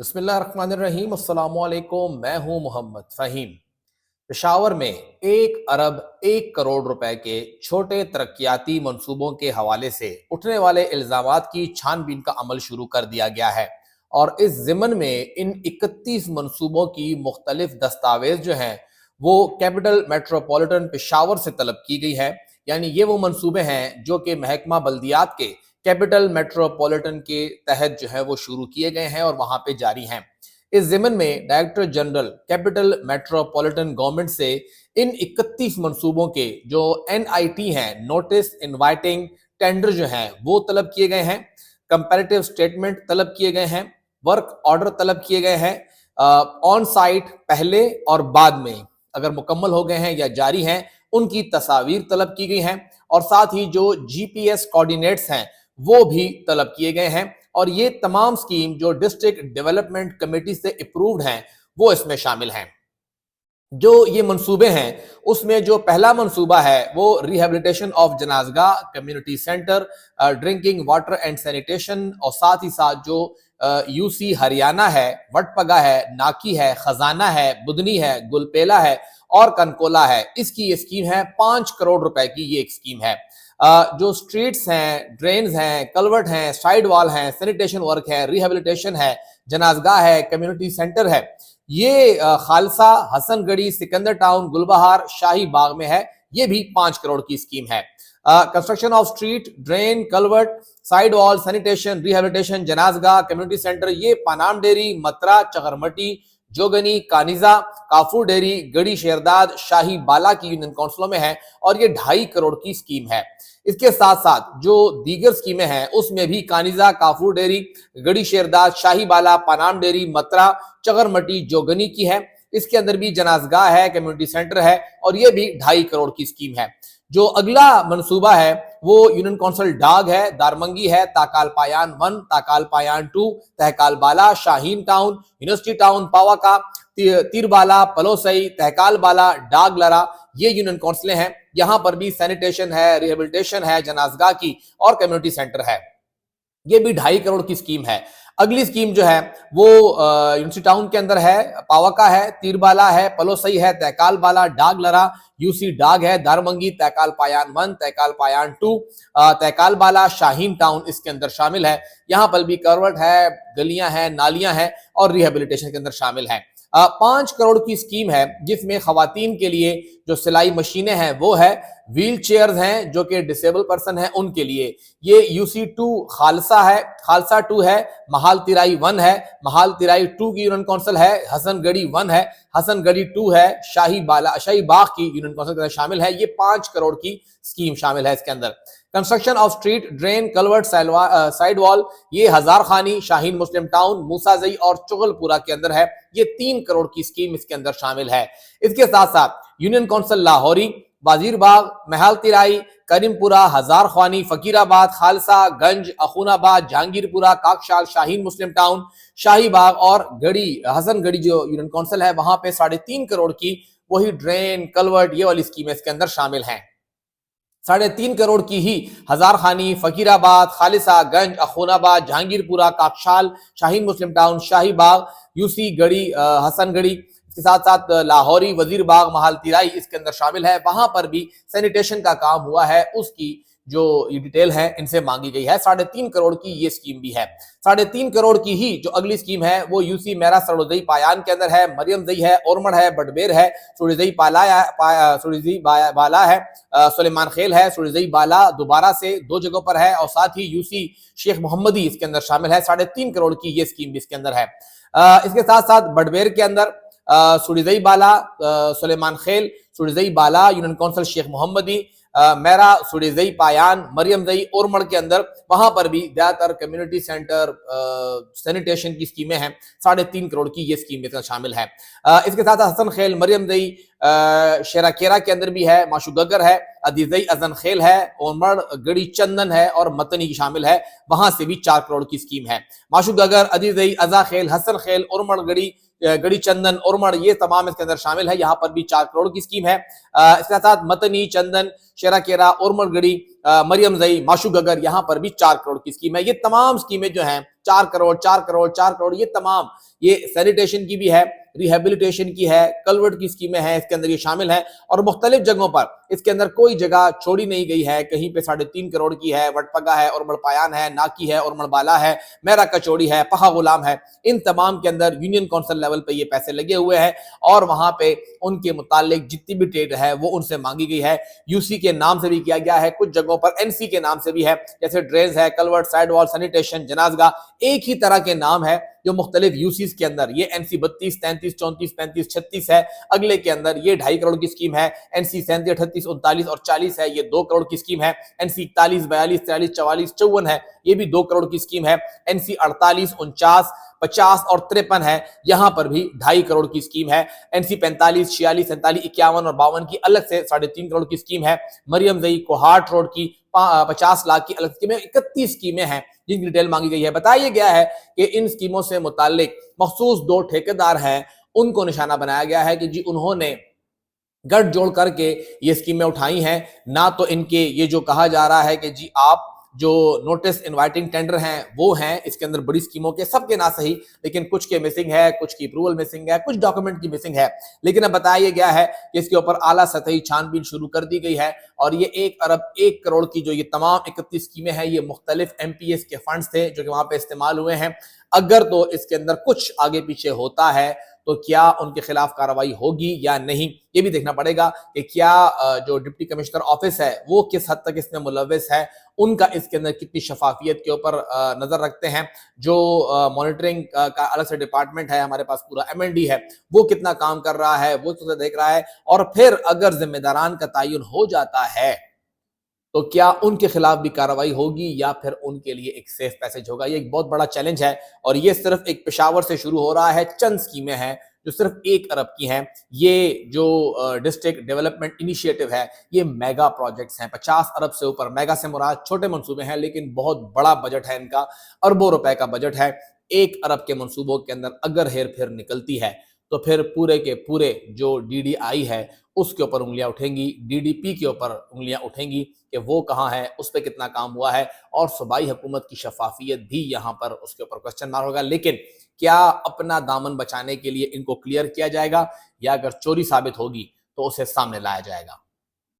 बिस्मिल्लाहिर्रहमानिर्रहीम अस्सलामुअलैकुम। मैं हूं मोहम्मद फ़हीम। पेशावर में 1 अरब 1 करोड़ रुपए के छोटे तरक्याती मंसूबों के हवाले से उठने वाले इल्ज़ामात की छानबीन का अमल शुरू कर दिया गया है और इस ज़िमन में इन 31 मंसूबों की मुख्तलिफ दस्तावेज जो हैं वो कैपिटल मेट्रोपॉलिटन पेशावर से तलब की गई है। यानी ये वो मंसूबे हैं जो कि महकमा बल्दियात के कैपिटल मेट्रोपॉलिटन के तहत जो है वो शुरू किए गए हैं और वहां पे जारी हैं। इस जिमन में director general capital metropolitan government से इन 31 मंसूबों के जो NIT हैं, नोटिस इनवाइटिंग टेंडर जो हैं वो तलब किए गए हैं, कंपैरेटिव स्टेटमेंट तलब किए गए हैं, वर्क ऑर्डर तलब किए गए हैं, ऑन साइट पहले और बाद में अगर मुकम्मल हो गए हैं या जारी हैं उनकी तस्वीर तलब की गई हैं और साथ ही जो GPS कोऑर्डिनेट्स हैं वो भी तलब किए गए हैं और ये तमाम स्कीम जो डिस्ट्रिक्ट डेवलपमेंट कमेटी से अप्रूव्ड हैं वो इसमें शामिल हैं। जो ये मंसूबे हैं उसमें जो पहला मंसूबा है वो रिहेबिलिटेशन ऑफ जनाजगाह community centre, drinking water and sanitation और साथ ही साथ जो UC हरियाणा है, वटपगा है, नाकी है, खजाना है, बुदनी है, गुलपेला है और कनकोला है। इसकी ये स्कीम है 5 करोड़ रुपए की ये एक स्कीम है। जो स्ट्रीट्स हैं, ड्रेन्स हैं, कलवर्ट हैं, साइड वॉल हैं, सैनिटेशन वर्क है, रिहेबिलिटेशन है, जनाजगाह है, कम्युनिटी सेंटर है, ये खालसा, हसनगढ़ी, सिकंदर टाउन, गुलबहार, शाही बाग में है। ये भी 5 करोड़ की स्कीम है। Construction of street, drain, culvert, side wall, sanitation, rehabilitation, जनाजगाह, कम्युनिटी सेंटर, ये पानाम डेरी, मत्रा, चगरमटी, जोगनी, कानिजा, काफूर डेरी, गढ़ी शेरदाद, शाही बाला की यूनियन काउंसिलों में है और ये 2.5 करोड़ की स्कीम है। इसके साथ साथ जो दीगर स्कीमें हैं उसमें भी कानिजा, काफूर डेरी, गढ़ी शेरदाद, शाही बाला, पानाम डेरी, मत्रा, चगरमटी, जोगनी की है। इसके अंदर भी जनाजगाह है, कम्युनिटी सेंटर है और ये भी 2.5 करोड़ की स्कीम है। जो अगला मंसूबा है वो यूनियन काउंसिल डाग है, दारमंगी है, ताकाल पायान 1, ताकाल पायान 2, तहकाल बाला, शाहीन टाउन, यूनिवर्सिटी टाउन, पावाका, तीरबाला, पलोसई, तहकाल बाला, डाग लरा, ये यूनियन काउंसिलें हैं। यहां पर भी सैनिटेशन है, रिहेबिलिटेशन है जनाजगाह की और कम्युनिटी सेंटर है। ये भी 2.5 करोड़ की स्कीम है। अगली स्कीम जो है वो यूनिवर्सिटी टाउन के अंदर है, पावका है, तीरबाला है, पलोसई है, तहकाल बाला, डाग लरा, UC डाग है, दारमंगी, तहकाल पायान 1, तहकाल पायान 2, तहकाल बाला, शाहीन टाउन इसके अंदर शामिल है। यहाँ पर भी करवट है, गलियां हैं, नालियां हैं और रिहेबिलिटेशन के अंदर शामिल है। 5 करोड़ की स्कीम है जिसमें खवातीन के लिए जो सिलाई मशीनें हैं वो है, व्हील चेयर्स हैं जो कि डिसेबल पर्सन है उनके लिए, ये UC2 खालसा है, खालसा 2 है, महाल तिराई 1 है, महाल तिराई 2 की यूनियन काउंसिल है, हसनगढ़ी 1 है, हसनगढ़ी 2 है, शाही बाग की यूनियन काउंसिल के अंदर शामिल है। ये 5 करोड़ की स्कीम शामिल है इसके अंदर। Construction of street, drain, culvert, side wall, ये हजार खानी, शाहीन मुस्लिम टाउन, मूसाजई और चुगलपुरा के अंदर है। ये 3 करोड़ की स्कीम इसके अंदर शामिल है। इसके साथ साथ यूनियन काउंसिल लाहौरी, वाजीरबाग, महल तिराई, करीमपुरा, हजार खानी, फकीराबाद, खालसा, गंज, अखूनाबाद, जहांगीरपुरा, काकशाल, शाहीन मुस्लिम टाउन, शाहीबाग और गढ़ी, हसनगढ़ी जो यूनियन काउंसिल है वहां पे 3.5 करोड़ की वही ड्रेन, कलवर्ट, ये वाली स्कीम इसके अंदर शामिल हैं। 3.5 करोड़ की ही हजार खानी, फकीराबाद, खालिसा, गंज, अखूनाबाद, जहांगीरपुरा, काकशाल, शाहीन मुस्लिम टाउन, शाहीबाग, UC गढ़ी, हसनगढ़ी, इसके साथ साथ लाहौरी, वजीरबाग, महाल तिराई इसके अंदर शामिल है। वहां पर भी सैनिटेशन का काम हुआ है, उसकी जो ये डिटेल है इनसे मांगी गई है। 3.5 करोड़ की ये स्कीम भी है। 3.5 करोड़ की ही जो अगली स्कीम है वो UC मेरा सरोजई पायान के अंदर है, मरियम जई है, ओरमड़ है, बडबेर है, सुरजई बाला है, सुलेमान खेल है, सुरजई बाला दोबारा से 2 जगहों पर है और साथ ही UC शेख मोहम्मदी इसके अंदर शामिल है। 3.5 करोड़ की ये स्कीम भी इसके अंदर है। इसके साथ साथ बडबेर के अंदर सुरजई बाला, सुलेमान खेल, सुरजई बाला, यूनियन काउंसिल शेख मोहम्मदी, मेरा, सुरजई पायान, मरियम जई, ओरमड़ के अंदर वहां पर भी ज्यादातर कम्युनिटी सेंटर, सैनिटेशन की स्कीमें हैं। 3.5 करोड़ की ये स्कीम इसमें शामिल है। इसके साथ हसन खेल, मरियम जई, शेराकेरा के अंदर भी है, माशुगगर है, अदीजई अजन खेल है, उमर गड़ी चंदन है और मतनी शामिल है, वहां से भी 4 करोड़ की स्कीम है। माशुक गगर, अदीजई अजा खेल, हसन खेल, उमर गड़ी गड़ी चंदन, उर्मड़, ये तमाम इसके अंदर शामिल है, यहाँ पर भी 4 करोड़ की स्कीम है। इसके साथ मतनी, चंदन, शेरा केरा, उर्मड़ गड़ी, मरियम जई, माशुक गगर, यहाँ पर भी 4 करोड़ की स्कीम है। ये तमाम स्कीमें जो हैं 4 करोड़ 4 करोड़ 4 करोड़, ये तमाम, ये सैनिटेशन की भी है, रिहेबिलिटेशन की है, कलवर्ट की स्कीमें हैं, इसके अंदर ये शामिल है। और मुख्तलिफ जगहों पर इसके अंदर कोई जगह छोड़ी नहीं गई है। कहीं पे 3.5 करोड़ की है, वटपगा है, उर्मड़ पायान है, नाकी है, उर्मड़ बाला है, मेरा कचौड़ी है, पहा गुलाम है। इन तमाम के अंदर यूनियन काउंसिल लेवल पे ये पैसे लगे हुए हैं और वहां पे उनके मुतालिक जितनी भी ट्रेड है वो उनसे मांगी गई है। यूसी के नाम से भी किया गया है, कुछ जगहों पर एनसी के नाम से भी है, जैसे ड्रेन्स है, कलवर्ट, साइड वॉल, सैनिटेशन, जनाजगाह, एक ही तरह के नाम है जो मुख्तलिफ यूसीज के अंदर। ये एनसी 32, 33, 34, 35, 36 है। अगले के अंदर ये 2.5 करोड़ की स्कीम है। एनसी 37, 38, 39 और 40 है, ये 2 करोड़ की स्कीम है। एनसी 41, 42, 43, 44, 54 है, ये भी 2 करोड़ की स्कीम है। एनसी 48, 49, 50 और 53 है, यहां पर भी 2.5 करोड़ की स्कीम है। एनसी 45, 46, 47, 51 और 52 की अलग से 3.5 करोड़ की स्कीम है। मरियम जई कोहाट रोड की 50 लाख की अलग स्कीमें, 31 स्कीमें हैं जिनकी डिटेल मांगी गई है। बताया गया है कि इन स्कीमों से मुतालिक मखसूस 2 ठेकेदार हैं, उनको निशाना बनाया गया है कि जी उन्होंने गठजोड़ करके ये स्कीमें उठाई हैं। ना तो इनके ये जो कहा जा रहा है कि जी आप जो नोटिस इनवाइटिंग टेंडर हैं वो हैं इसके अंदर बड़ी स्कीमों के, सबके ना सही, लेकिन कुछ के मिसिंग है, कुछ की अप्रूवल मिसिंग है, कुछ डॉक्यूमेंट की मिसिंग है। लेकिन अब बताया गया है कि इसके ऊपर आला सतही छानबीन शुरू कर दी गई है और ये 1 अरब 1 करोड़ की जो ये तमाम 31 स्कीमें हैं, ये मुख्तलिफ एमपीएस के फंड्स थे जो कि वहां पे इस्तेमाल हुए हैं। अगर तो इसके अंदर कुछ आगे पीछे होता है तो क्या उनके खिलाफ कार्रवाई होगी या नहीं, ये भी देखना पड़ेगा कि क्या जो डिप्टी कमिश्नर ऑफिस है वो किस हद तक इसमें मुलव्विस है, उनका इसके अंदर कितनी शफाफियत के ऊपर नजर रखते हैं। जो मॉनिटरिंग का अलग से डिपार्टमेंट है, हमारे पास पूरा एमएनडी है, वो कितना काम कर रहा है, वो तो देख रहा है। और फिर अगर जिम्मेदारान का तयन हो जाता है तो क्या उनके खिलाफ भी कार्रवाई होगी या फिर उनके लिए एक सेफ पैसेज होगा। ये एक बहुत बड़ा चैलेंज है और ये सिर्फ एक पेशावर से शुरू हो रहा है। चंद स्कीमें हैं जो सिर्फ 1 अरब की हैं। ये जो डिस्ट्रिक्ट डेवलपमेंट इनिशिएटिव है, ये मेगा प्रोजेक्ट्स हैं, 50 अरब से ऊपर। मेगा से मुराद छोटे मंसूबे हैं लेकिन बहुत बड़ा बजट है इनका, अरबों रुपए का बजट है। 1 अरब के मंसूबों के अंदर अगर हेर फेर निकलती है तो फिर पूरे के पूरे जो डीडीआई है उसके ऊपर उंगलियां उठेंगी, डीडीपी के ऊपर उंगलियां उठेंगी कि वो कहाँ है, उस पर कितना काम हुआ है, और सूबाई हुकूमत की शफाफियत भी यहाँ पर उसके ऊपर क्वेश्चन मार्क होगा। लेकिन क्या अपना दामन बचाने के लिए इनको क्लियर किया जाएगा या अगर चोरी साबित होगी तो उसे सामने लाया जाएगा।